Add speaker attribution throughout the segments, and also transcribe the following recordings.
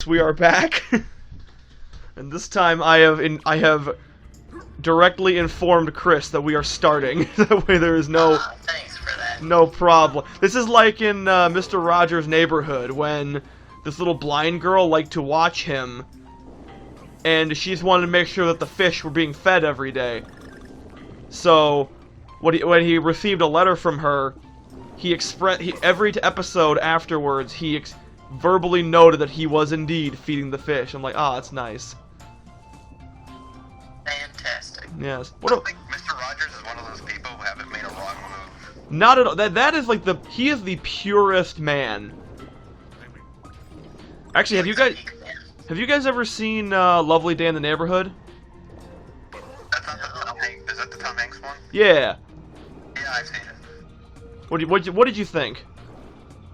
Speaker 1: we are back. And this time I have directly informed Chris that we are starting. That way there is no
Speaker 2: thanks for that.
Speaker 1: no problem. This is like in Mr. Rogers' Neighborhood when this little blind girl liked to watch him, and she just wanted to make sure that the fish were being fed every day. So when he received a letter from her, every episode afterwards he verbally noted that he was indeed feeding the fish. I'm like, ah, that's nice.
Speaker 2: Fantastic.
Speaker 1: Yes.
Speaker 3: I think Mr. Rogers is one of those people who haven't made a wrong move.
Speaker 1: Not at all. That is like he is the purest man. Actually, have you guys ever seen Lovely Day in the Neighborhood?
Speaker 3: That's not the Tom Hanks. Is that the Tom Hanks one?
Speaker 1: Yeah.
Speaker 3: Yeah, I've seen it.
Speaker 1: What did you think?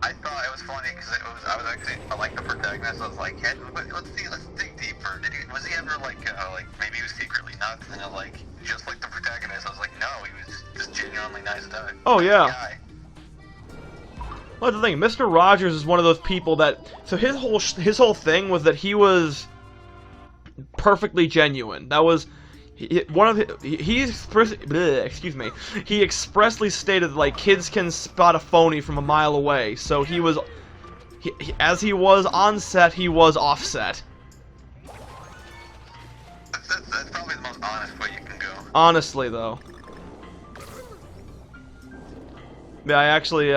Speaker 3: I thought it was funny because I was actually like the protagonist. I was like, hey, let's dig deeper. Was he ever like maybe he was secretly nuts and like just like the protagonist? I was like, no, he was just genuinely nice guy.
Speaker 1: Oh yeah.
Speaker 3: Guy.
Speaker 1: Well, that's the thing. Mr. Rogers is one of those people that. So his whole thing was that he was perfectly genuine. That was one of excuse me. He expressly stated that, like, kids can spot a phony from a mile away. So he was, as he was on set, he was off set.
Speaker 3: That's probably the most honest way you can go.
Speaker 1: Honestly, though. Yeah, I actually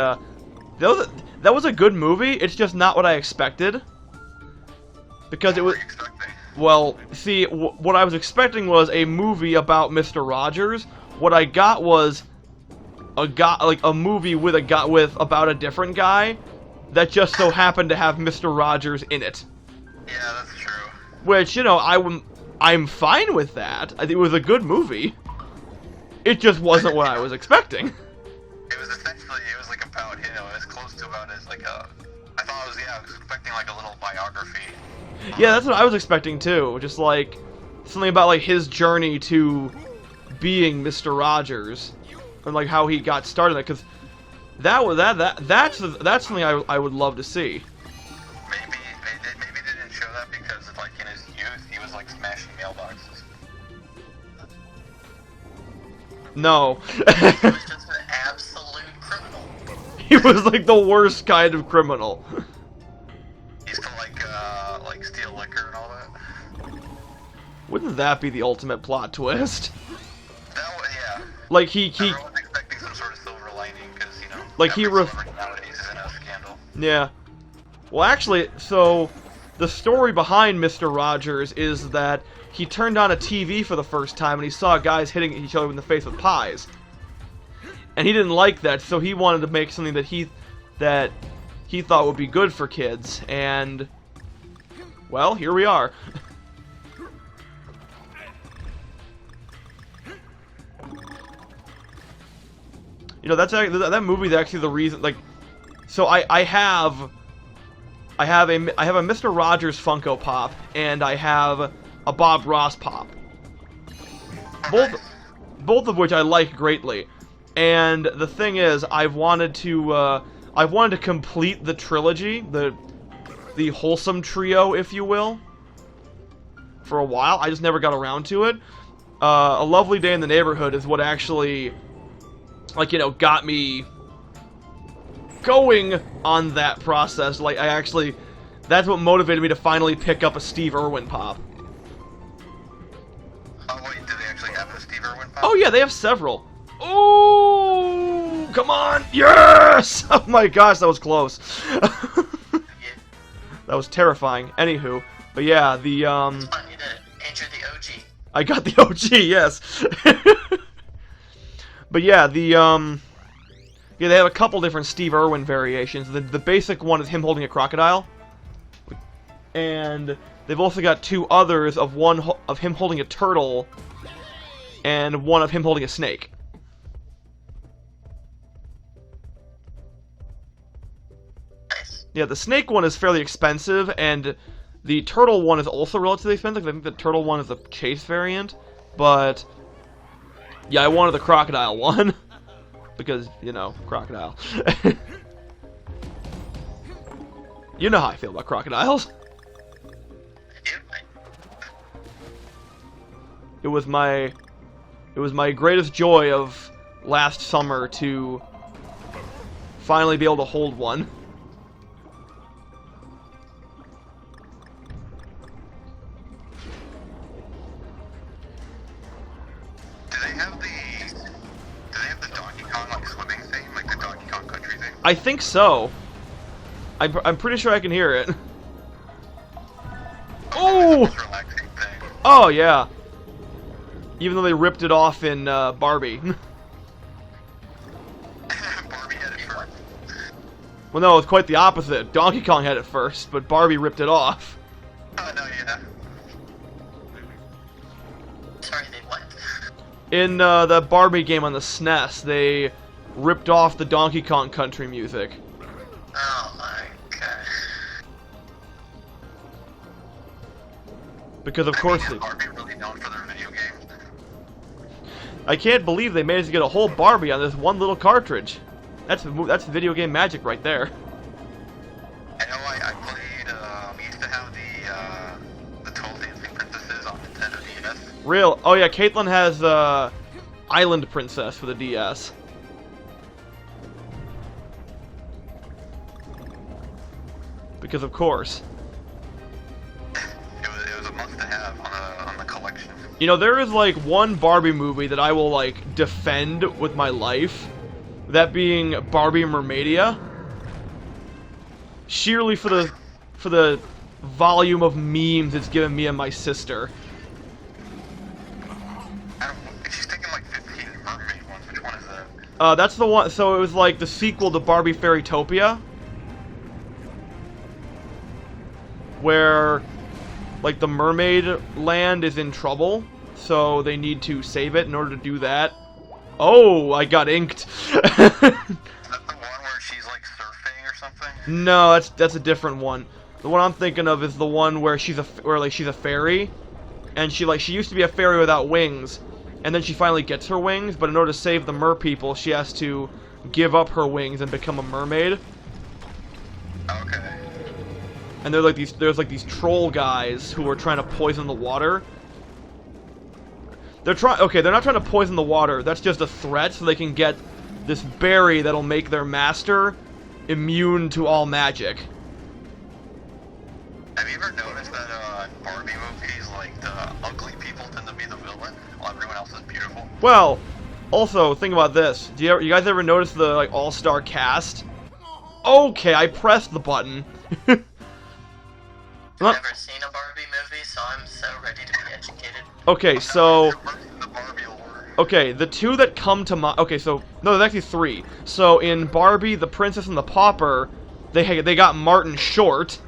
Speaker 1: that was a good movie. It's just not what I expected. Because it was. Well, see, what I was expecting was a movie about Mr. Rogers. What I got was a movie with about a different guy that just so happened to have Mr. Rogers in it.
Speaker 3: Yeah, that's true.
Speaker 1: Which, you know, I'm fine with that. I think it was a good movie. It just wasn't what I was expecting.
Speaker 3: It was like about, you know, as close to about as like a. I was expecting like a little biography.
Speaker 1: Yeah, that's what I was expecting too. Just like something about like his journey to being Mr. Rogers and like how he got started. Because that's something I would love to see.
Speaker 3: Maybe they didn't show that because like in his youth he was like smashing mailboxes.
Speaker 1: No.
Speaker 2: He was just an absolute criminal.
Speaker 1: He was like the worst kind of criminal.
Speaker 3: He used to like steal liquor and all that.
Speaker 1: Wouldn't that be the ultimate plot twist?
Speaker 3: Yeah.
Speaker 1: Like he
Speaker 3: Everyone's expecting some sort of silver lining because, you know,
Speaker 1: like
Speaker 3: every celebrity nowadays is in a scandal.
Speaker 1: Yeah. Well, actually, so the story behind Mr. Rogers is that he turned on a TV for the first time and he saw guys hitting each other in the face with pies. And he didn't like that, so he wanted to make something that he thought would be good for kids, and well, here we are. You know, that movie's actually the reason. Like, so I have a Mr. Rogers Funko Pop, and I have a Bob Ross Pop. Both of which I like greatly. And the thing is, I've wanted to complete the trilogy, the wholesome trio, if you will, for a while. I just never got around to it. A Lovely Day in the Neighborhood is what actually, like, you know, got me going on that process. Like, that's what motivated me to finally pick up a Steve Irwin Pop.
Speaker 3: Oh wait, do they actually have a Steve Irwin Pop?
Speaker 1: Oh yeah, they have several. Oh, come on! Yes! Oh my gosh, that was close. That was terrifying. Anywho, but yeah, the
Speaker 2: It's fun, you did it. Enter the OG.
Speaker 1: I got the OG, yes. But yeah, yeah, they have a couple different Steve Irwin variations. The basic one is him holding a crocodile, and they've also got two others of one of him holding a turtle, and one of him holding a snake. Yeah, the snake one is fairly expensive, and the turtle one is also relatively expensive. I think the turtle one is the chase variant, but yeah, I wanted the crocodile one because, you know, crocodile. You know how I feel about crocodiles. It was my greatest joy of last summer to finally be able to hold one.
Speaker 3: Do they have the Donkey Kong like swimming thing, like the Donkey Kong Country thing?
Speaker 1: I think so. I'm pretty sure I can hear it. Oh!
Speaker 3: It's the most relaxing thing.
Speaker 1: Oh yeah. Even though they ripped it off in Barbie.
Speaker 3: Barbie had it first.
Speaker 1: Well, no, it's quite the opposite. Donkey Kong had it first, but Barbie ripped it off.
Speaker 3: Oh no, yeah.
Speaker 2: Sorry, they what?
Speaker 1: In the Barbie game on the SNES, they ripped off the Donkey Kong Country music.
Speaker 2: Oh my god.
Speaker 1: Because of course
Speaker 3: Is
Speaker 1: they...
Speaker 3: Barbie really known for their video games?
Speaker 1: I can't believe they managed to get a whole Barbie on this one little cartridge. That's video game magic right there.
Speaker 3: I know I played, we used to have the 12 Dancing Princesses on Nintendo DS.
Speaker 1: Real? Oh yeah, Caitlin has Island Princess for the DS. Because of course.
Speaker 3: It was a must-have on the collection.
Speaker 1: You know, there is like one Barbie movie that I will like defend with my life. That being Barbie Mermaidia. Sheerly for the volume of memes it's given me and my sister.
Speaker 3: She's taking like 15 mermaid ones. Which one is that?
Speaker 1: That's the one. So it was like the sequel to Barbie Fairytopia, where like the mermaid land is in trouble, so they need to save it in order to do that. Oh, I got inked.
Speaker 3: Is that the one where she's like surfing or something?
Speaker 1: No, that's a different one. The one I'm thinking of is the one where she's a fairy, and she used to be a fairy without wings, and then she finally gets her wings, but in order to save the mer people, she has to give up her wings and become a mermaid.
Speaker 3: Okay.
Speaker 1: And there's like these troll guys who are trying to poison the water. They're not trying to poison the water. That's just a threat so they can get this berry that'll make their master immune to all magic.
Speaker 3: Have you ever noticed that in Barbie movies, like the ugly people tend to be the villain, while everyone else is beautiful?
Speaker 1: Well, also think about this. You guys ever notice the like all-star cast? Okay, I pressed the button.
Speaker 2: I've never seen a Barbie movie, so I'm so ready to be educated.
Speaker 1: Okay, so
Speaker 3: The Barbie lore.
Speaker 1: okay, the two that come to mind. Okay, so no, there's actually three. So in Barbie, the Princess and the Pauper, they got Martin Short.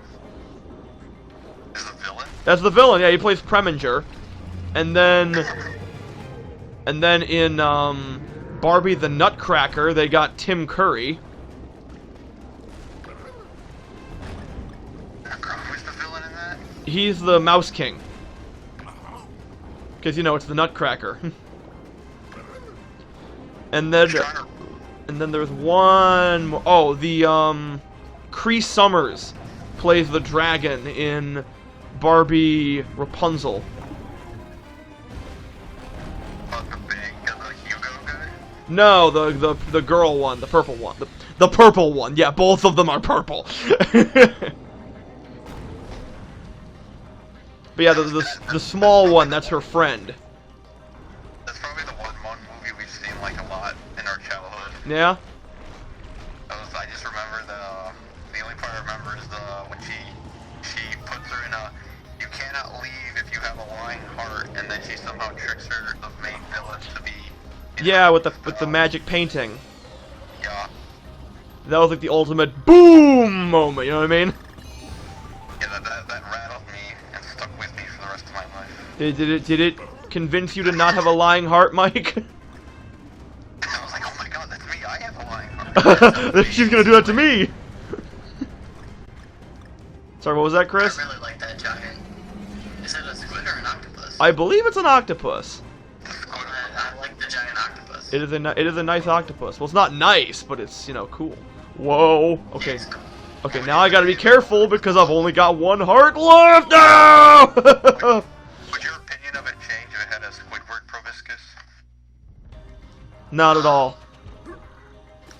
Speaker 3: Is the villain?
Speaker 1: That's the villain. Yeah, he plays Preminger. And then in Barbie the Nutcracker, they got Tim Curry.
Speaker 3: Who's the villain in that?
Speaker 1: He's the Mouse King. Because, you know, it's the Nutcracker. and then there's one more. Oh, the, Cree Summers plays the dragon in Barbie Rapunzel.
Speaker 3: The Hugo guy?
Speaker 1: No, the girl one, the purple one. The purple one. Yeah, both of them are purple. But yeah, the small one, that's her friend.
Speaker 3: That's probably the one movie we've seen like a lot in our childhood.
Speaker 1: Yeah?
Speaker 3: I just remember the only part I remember is when she puts her in a you cannot leave if you have a lying heart, and then she somehow tricks her the main villain to be
Speaker 1: Yeah, with the magic painting.
Speaker 3: Yeah.
Speaker 1: That was like the ultimate boom moment, you know what I mean?
Speaker 3: Yeah, that rattled me and stuck with me for the rest of my life.
Speaker 1: Did it convince you to not have a lying heart, Mike?
Speaker 3: I was like, oh my god, that's me, I have a lying heart.
Speaker 1: She's gonna do that to me! Sorry, what was that, Chris?
Speaker 2: I really like that giant. Is it a squid or an octopus?
Speaker 1: I believe it's an octopus.
Speaker 2: I like the giant octopus.
Speaker 1: It is a nice octopus. Well, it's not nice, but it's, you know, cool. Whoa. Okay.
Speaker 2: It's cool.
Speaker 1: Okay, now I gotta be careful because I've only got one heart left now!
Speaker 3: Would your opinion of it change if it had a squid
Speaker 1: Not at all.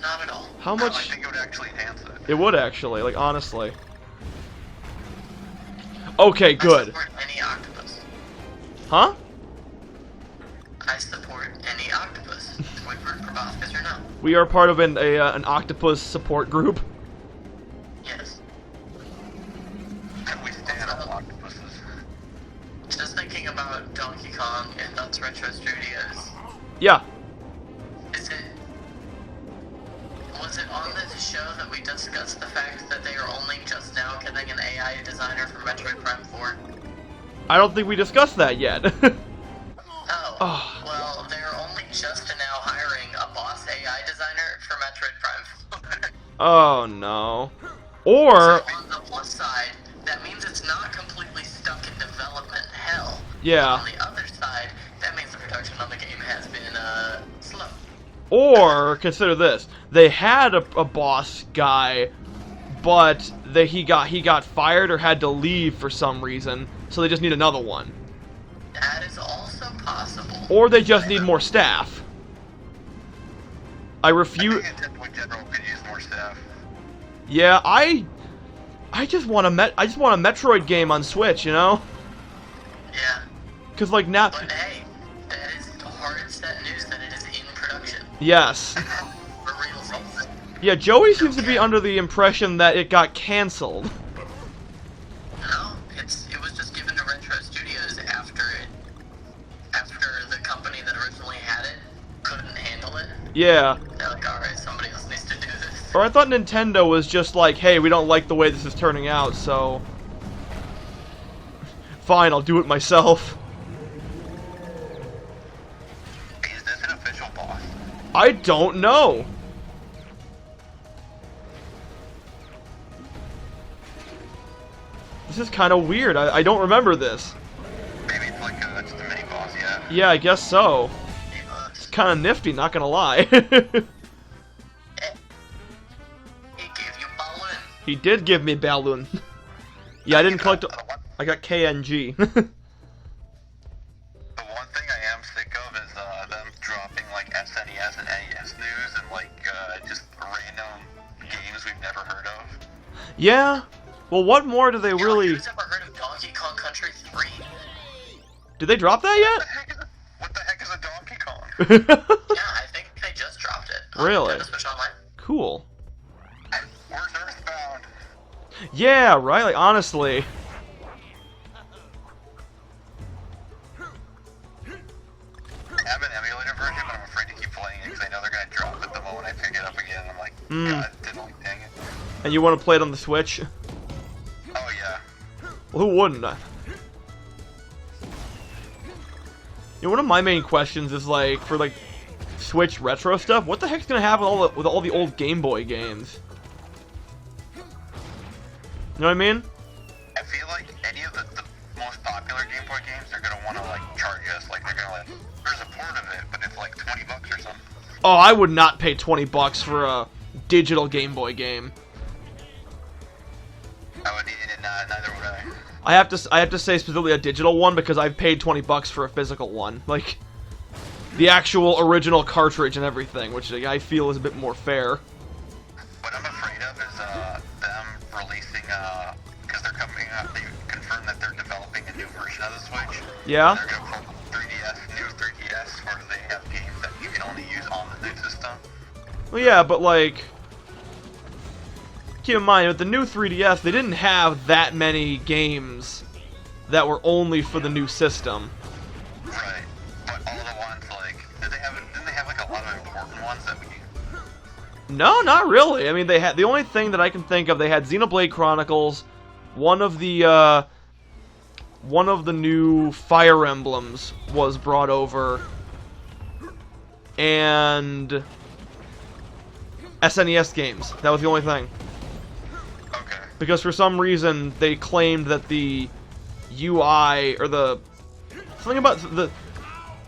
Speaker 2: Not at all.
Speaker 1: How
Speaker 3: I
Speaker 1: much?
Speaker 3: think it would actually enhance it.
Speaker 1: It would actually, like, honestly. Okay,
Speaker 2: I
Speaker 1: good.
Speaker 2: support any octopus.
Speaker 1: Huh?
Speaker 2: I support any octopus. Squidward, proboscis, or no.
Speaker 1: We are part of an octopus support group.
Speaker 2: Yes.
Speaker 3: And we stand on octopuses.
Speaker 2: Just thinking about Donkey Kong and Nuts Retro Studios.
Speaker 1: Yeah.
Speaker 2: Was it on this show that we discussed the fact that they are only just now getting an AI designer for Metroid Prime 4?
Speaker 1: I don't think we discussed that yet.
Speaker 2: Oh. Well, they're only just now hiring a boss AI designer for Metroid Prime 4.
Speaker 1: Oh no. Or
Speaker 2: So on the plus side, that means it's not completely stuck in development hell.
Speaker 1: yeah.
Speaker 2: On the other side, that means the production on the game has been slow.
Speaker 1: Or consider this: they had a boss guy, but he got fired or had to leave for some reason, so they just need another one.
Speaker 2: That is also possible.
Speaker 1: Or they just need more staff. I refuse.
Speaker 3: I think in general could use more staff.
Speaker 1: Yeah, I just want a Metroid game on Switch, you know?
Speaker 2: Yeah.
Speaker 1: Cause like now,
Speaker 2: But hey, that is hard set news that it is in production.
Speaker 1: yes,
Speaker 2: For real.
Speaker 1: yeah. Joey seems to be under the impression that it got canceled.
Speaker 2: No, it was just given to Retro Studios after the company that originally had it couldn't handle it.
Speaker 1: Yeah.
Speaker 2: They're like, alright, somebody else needs to do this.
Speaker 1: Or I thought Nintendo was just like, hey, we don't like the way this is turning out, so fine, I'll do it myself.
Speaker 3: Is this an official boss?
Speaker 1: I don't know. This is kind of weird. I don't remember this.
Speaker 3: Maybe it's like just a mini boss, yeah.
Speaker 1: Yeah, I guess so.
Speaker 2: He
Speaker 1: It's kind of nifty, not gonna lie.
Speaker 2: gave you balloon.
Speaker 1: He did give me balloon. Yeah, I didn't collect. I got KNG.
Speaker 3: The one thing I am sick of is them dropping like SNES and NES news and like just random games we've never heard of.
Speaker 1: Yeah. Well, what more do they really?
Speaker 2: Who's ever heard of Donkey Kong Country 3?
Speaker 1: Did they drop that
Speaker 3: What the heck is a Donkey Kong?
Speaker 1: yet?
Speaker 2: Yeah, I think they just dropped it.
Speaker 1: Really?
Speaker 2: Nintendo Switch Online.
Speaker 1: Cool.
Speaker 3: Where's Earthbound?
Speaker 1: Yeah, right. Like honestly.
Speaker 3: I have an emulator version, but I'm afraid to keep playing it because I know they're gonna drop it the moment I pick it up again. I'm like, God, diddly dang it.
Speaker 1: And you want to play it on the Switch?
Speaker 3: Oh yeah.
Speaker 1: Well, who wouldn't? You know, one of my main questions is like for like Switch retro stuff. What the heck's gonna happen with all the old Game Boy games? You know what I mean?
Speaker 3: I feel like any of the most popular Game Boy games, they're gonna want to like charge us. Like they're gonna like, there's a port of it, but it's like $20 or something.
Speaker 1: Oh, I would not pay $20 for a digital Game Boy game.
Speaker 3: I would need it, neither would I.
Speaker 1: I have to say specifically a digital one because I've paid $20 for a physical one, like the actual original cartridge and everything, which I feel is a bit more fair.
Speaker 3: What I'm afraid of is them releasing because they're coming out. They confirmed that they're developing a new version of the Switch.
Speaker 1: Yeah.
Speaker 3: They're gonna put new 3DS, where they have games that you can only use on the new system.
Speaker 1: Well, yeah, but like, keep in mind with the new 3DS, they didn't have that many games that were only for the new system.
Speaker 3: Right. But all the ones like, didn't they have like a lot of important ones that we?
Speaker 1: No, not really. I mean, they had the only thing that I can think of. They had Xenoblade Chronicles, one of the new Fire Emblems was brought over, and SNES games. That was the only thing.
Speaker 3: Okay.
Speaker 1: Because for some reason they claimed that the UI or something about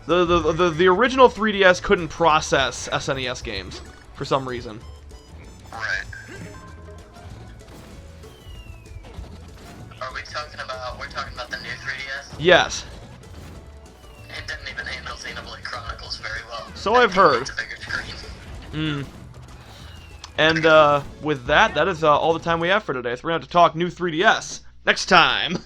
Speaker 1: the original 3DS couldn't process SNES games for some reason.
Speaker 3: Right.
Speaker 2: We're talking about the new 3DS?
Speaker 1: Yes.
Speaker 2: It didn't even handle Xenoblade Chronicles very well.
Speaker 1: So I've heard.
Speaker 2: It's a bigger
Speaker 1: And with that, that is all the time we have for today. So we're going to have to talk new 3DS next time.